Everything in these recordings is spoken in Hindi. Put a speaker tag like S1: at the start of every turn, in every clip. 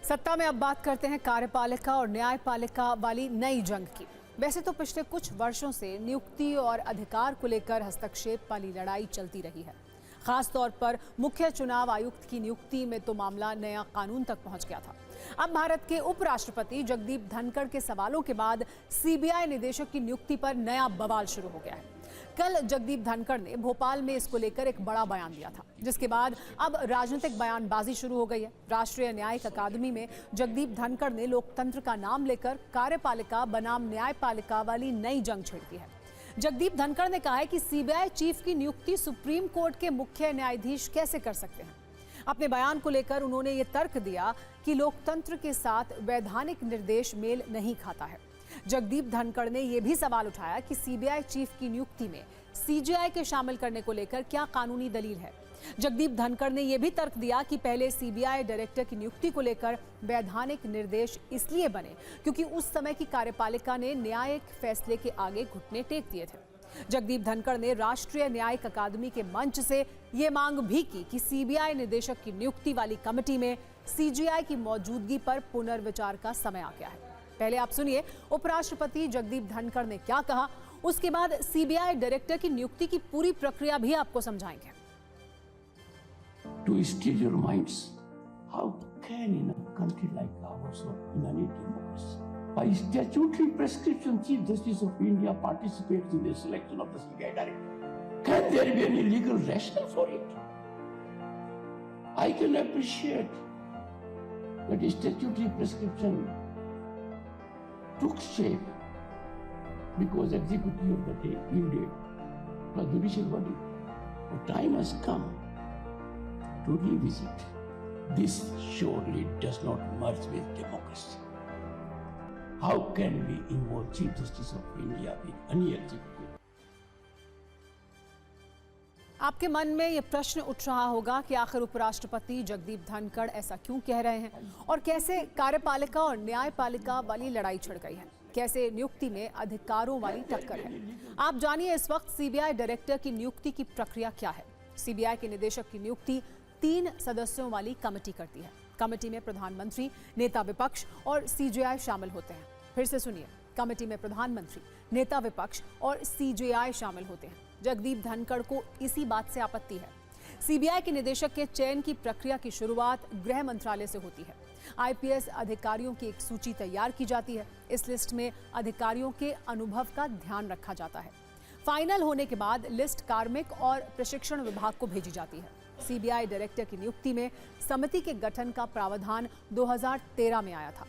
S1: सत्ता में अब बात करते हैं कार्यपालिका और न्यायपालिका वाली नई जंग की। वैसे तो पिछले कुछ वर्षों से नियुक्ति और अधिकार को लेकर हस्तक्षेप वाली लड़ाई चलती रही है। खास तौर पर मुख्य चुनाव आयुक्त की नियुक्ति में तो मामला नया कानून तक पहुंच गया था। अब भारत के उपराष्ट्रपति जगदीप धनखड़ के सवालों के बाद सीबीआई निदेशक की नियुक्ति पर नया बवाल शुरू हो गया है। कल जगदीप धनखड़ ने भोपाल में इसको लेकर एक बड़ा बयान दिया था, जिसके बाद अब राजनीतिक बयानबाजी शुरू हो गई है। राष्ट्रीय न्यायिक अकादमी में जगदीप धनखड़ ने लोकतंत्र का नाम लेकर कार्यपालिका बनाम न्यायपालिका वाली नई जंग छेड़ दी है। जगदीप धनखड़ ने कहा है कि सीबीआई चीफ की नियुक्ति सुप्रीम कोर्ट के मुख्य न्यायाधीश कैसे कर सकते हैं। अपने बयान को लेकर उन्होंने ये तर्क दिया कि लोकतंत्र के साथ वैधानिक निर्देश मेल नहीं खाता है। जगदीप धनखड़ ने यह भी सवाल उठाया कि सीबीआई चीफ की नियुक्ति में सीजेआई के शामिल करने को लेकर क्या कानूनी दलील है। जगदीप धनखड़ ने यह भी तर्क दिया कि पहले सीबीआई डायरेक्टर की नियुक्ति को लेकर वैधानिक निर्देश इसलिए बने क्योंकि उस समय की कार्यपालिका ने न्यायिक फैसले के आगे घुटने टेक दिए थे। जगदीप धनखड़ ने राष्ट्रीय न्यायिक अकादमी के मंच से ये मांग भी की कि सीबीआई निदेशक की नियुक्ति वाली कमेटी में सीजेआई की मौजूदगी पर पुनर्विचार का समय आ गया है। पहले आप सुनिए उपराष्ट्रपति जगदीप धनखड़ ने क्या कहा, उसके बाद सीबीआई डायरेक्टर की नियुक्ति की पूरी प्रक्रिया भी आपको समझाएंगे।
S2: To still your minds, how can in a country like ours or in any democracy, by statutory prescription, Chief Justice of India participates in the selection of the CBI director? Can there be any legal rationale for it? I can appreciate that statutory prescription took shape because executive of the day yielded to a judicial body. The time has come to revisit. This surely does not merge with democracy. How can we involve Chief Justice of India with any executive?
S1: आपके मन में ये प्रश्न उठ रहा होगा कि आखिर उपराष्ट्रपति जगदीप धनखड़ ऐसा क्यों कह रहे हैं और कैसे कार्यपालिका और न्यायपालिका वाली लड़ाई छिड़ गई है, कैसे नियुक्ति में अधिकारों वाली टक्कर है। आप जानिए इस वक्त सीबीआई डायरेक्टर की नियुक्ति की प्रक्रिया क्या है। सीबीआई के निदेशक की नियुक्ति 3 सदस्यों वाली कमेटी करती है। कमेटी में प्रधानमंत्री, नेता विपक्ष और सीजेआई शामिल होते हैं। फिर से सुनिए, कमेटी में प्रधानमंत्री, नेता विपक्ष और सीजेआई शामिल होते हैं। जगदीप धनखड़ को इसी बात से आपत्ति है। सीबीआई के निदेशक के चयन की प्रक्रिया की शुरुआत गृह मंत्रालय से होती है। आईपीएस अधिकारियों की एक सूची तैयार की जाती है। इस लिस्ट में अधिकारियों के अनुभव का ध्यान रखा जाता है। फाइनल होने के बाद लिस्ट कार्मिक और प्रशिक्षण विभाग को भेजी जाती है। सीबीआई डायरेक्टर की नियुक्ति में समिति के गठन का प्रावधान 2013 में आया था।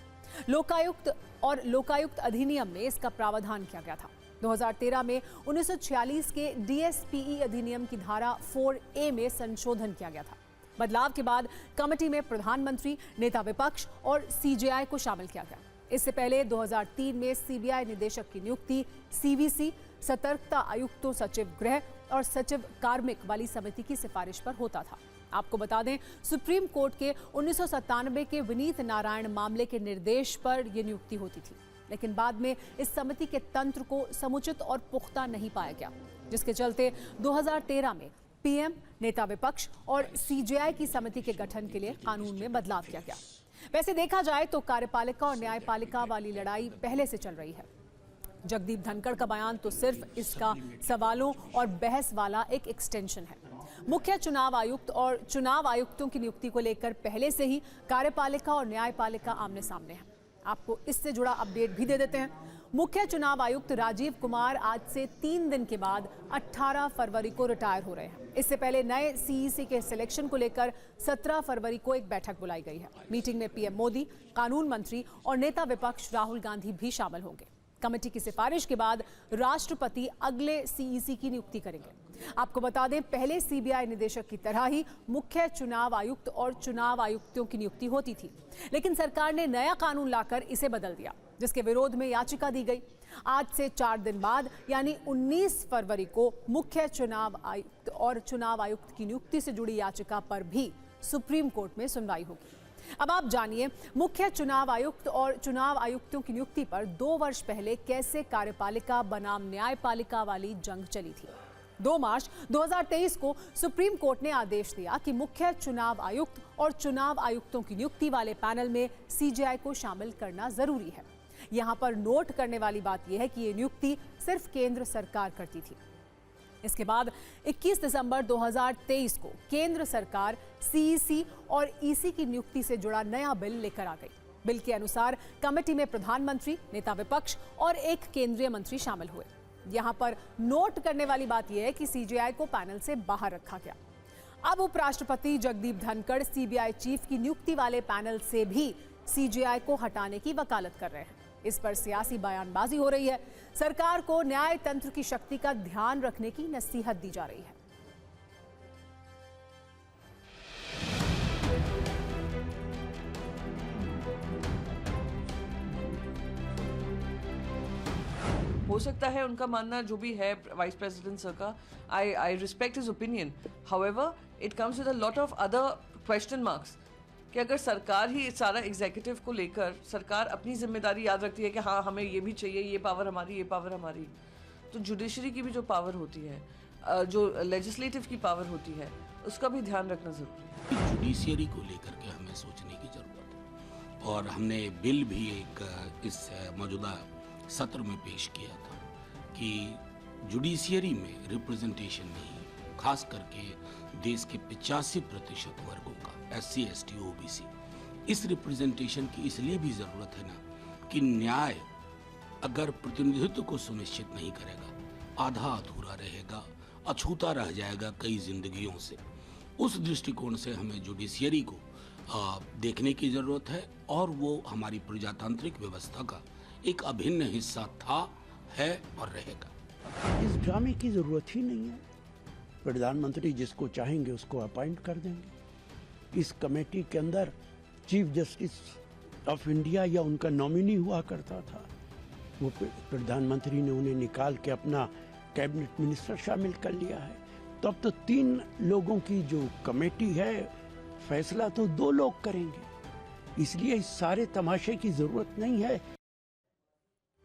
S1: लोकायुक्त और लोकायुक्त अधिनियम में इसका प्रावधान किया गया था। 2013 में 1946 के डीएसपीई अधिनियम की धारा 4A में संशोधन किया गया था। बदलाव के बाद कमेटी में प्रधानमंत्री, नेता विपक्ष और सीजेआई को शामिल किया गया। इससे पहले 2003 में सीबीआई निदेशक की नियुक्ति सीवीसी, सतर्कता आयुक्तों, सचिव गृह और सचिव कार्मिक वाली समिति की सिफारिश पर होता था। आपको बता दें, सुप्रीम कोर्ट के 1997 के विनीत नारायण मामले के निर्देश पर यह नियुक्ति होती थी, लेकिन बाद में इस समिति के तंत्र को समुचित और पुख्ता नहीं पाया गया, जिसके चलते 2013 में पीएम, नेता विपक्ष और सीजेआई की समिति के गठन के लिए कानून में बदलाव किया गया। वैसे देखा जाए तो कार्यपालिका और न्यायपालिका वाली लड़ाई पहले से चल रही है। जगदीप धनखड़ का बयान तो सिर्फ इसका सवालों और बहस वाला एक एक्सटेंशन है। मुख्य चुनाव आयुक्त और चुनाव आयुक्तों की नियुक्ति को लेकर पहले से ही कार्यपालिका और न्यायपालिका आमने सामने है। आपको इससे जुड़ा अपडेट भी दे देते हैं। मुख्य चुनाव आयुक्त राजीव कुमार आज से 3 दिन के बाद 18 फरवरी को रिटायर हो रहे हैं। इससे पहले नए सीईसी के सिलेक्शन को लेकर 17 फरवरी को एक बैठक बुलाई गई है। मीटिंग में पीएम मोदी, कानून मंत्री और नेता विपक्ष राहुल गांधी भी शामिल होंगे। कमेटी की सिफारिश के बाद राष्ट्रपति अगले सीईसी की नियुक्ति करेंगे। आपको बता दें, पहले सीबीआई निदेशक की तरह ही मुख्य चुनाव आयुक्त और चुनाव आयुक्तों की नियुक्ति होती थी, लेकिन सरकार ने नया कानून लाकर इसे बदल दिया, जिसके विरोध में याचिका दी गई। आज से 4 दिन बाद यानी 19 फरवरी को मुख्य चुनाव आयुक्त और चुनाव आयुक्त की नियुक्ति से जुड़ी याचिका पर भी सुप्रीम कोर्ट में सुनवाई होगी। अब आप जानिए, मुख्य चुनाव आयुक्त और चुनाव आयुक्तों की नियुक्ति पर 2 वर्ष पहले कैसे कार्यपालिका बनाम न्यायपालिका वाली जंग चली थी। 2 मार्च 2023 को सुप्रीम कोर्ट ने आदेश दिया कि मुख्य चुनाव आयुक्त और चुनाव आयुक्तों की नियुक्ति वाले पैनल में सीजेआई को शामिल करना जरूरी है। यहां पर नोट करने वाली बात यह है कि ये नियुक्ति सिर्फ केंद्र सरकार करती थी। इसके बाद 21 दिसंबर 2023 को केंद्र सरकार सीईसी और ईसी की नियुक्ति से जुड़ा नया बिल लेकर आ गई। बिल के अनुसार कमेटी में प्रधानमंत्री, नेता विपक्ष और एक केंद्रीय मंत्री शामिल हुए। यहां पर नोट करने वाली बात यह है कि सीजेआई को पैनल से बाहर रखा गया। अब उपराष्ट्रपति जगदीप धनखड़ सीबीआई चीफ की नियुक्ति वाले पैनल से भी सीजेआई को हटाने की वकालत कर रहे हैं। इस पर सियासी बयानबाजी हो रही है। सरकार को न्याय तंत्र की शक्ति का ध्यान रखने की नसीहत दी जा रही है।
S3: हो सकता है उनका मानना जो भी है वाइस प्रेसिडेंट सर का, I respect his opinion. However it comes with a lot of other question marks कि अगर सरकार ही सारा एग्जीक्यूटिव को लेकर सरकार अपनी जिम्मेदारी याद रखती है कि हाँ हमें ये भी चाहिए, ये पावर हमारी, तो जुडिशरी की भी जो पावर होती है, जो लेजिस्लेटिव की पावर होती है, उसका भी ध्यान रखना जरूरी है।
S4: जुडिशियरी को लेकर के हमें सोचने की जरूरत है और हमने बिल भी एक इस मौजूदा सत्र में पेश किया था कि जुडिशियरी में रिप्रेजेंटेशन नहीं, खास करके देश के 85% वर्गों का, SC, ST, OBC, इस रिप्रेजेंटेशन की इसलिए भी जरूरत है ना कि न्याय अगर प्रतिनिधित्व को सुनिश्चित नहीं करेगा, आधा अधूरा रहेगा, अछूता रह जाएगा कई जिंदगियों से। उस दृष्टिकोण से हमें जुडिशियरी को देखने की जरूरत है और वो हमारी प्रजातांत्रिक व्यवस्था का एक अभिन्न हिस्सा था, है और रहेगा।
S2: इस ड्रामे की जरूरत ही नहीं है। प्रधानमंत्री जिसको चाहेंगे उसको अपॉइंट कर देंगे। इस कमेटी के अंदर चीफ जस्टिस ऑफ इंडिया या उनका नॉमिनी हुआ करता था, वो प्रधानमंत्री ने उन्हें निकाल के अपना कैबिनेट मिनिस्टर शामिल कर लिया है। तो अब तो 3 लोगों की जो कमेटी है, फैसला तो 2 लोग करेंगे। इसलिए इस सारे तमाशे की जरूरत नहीं है।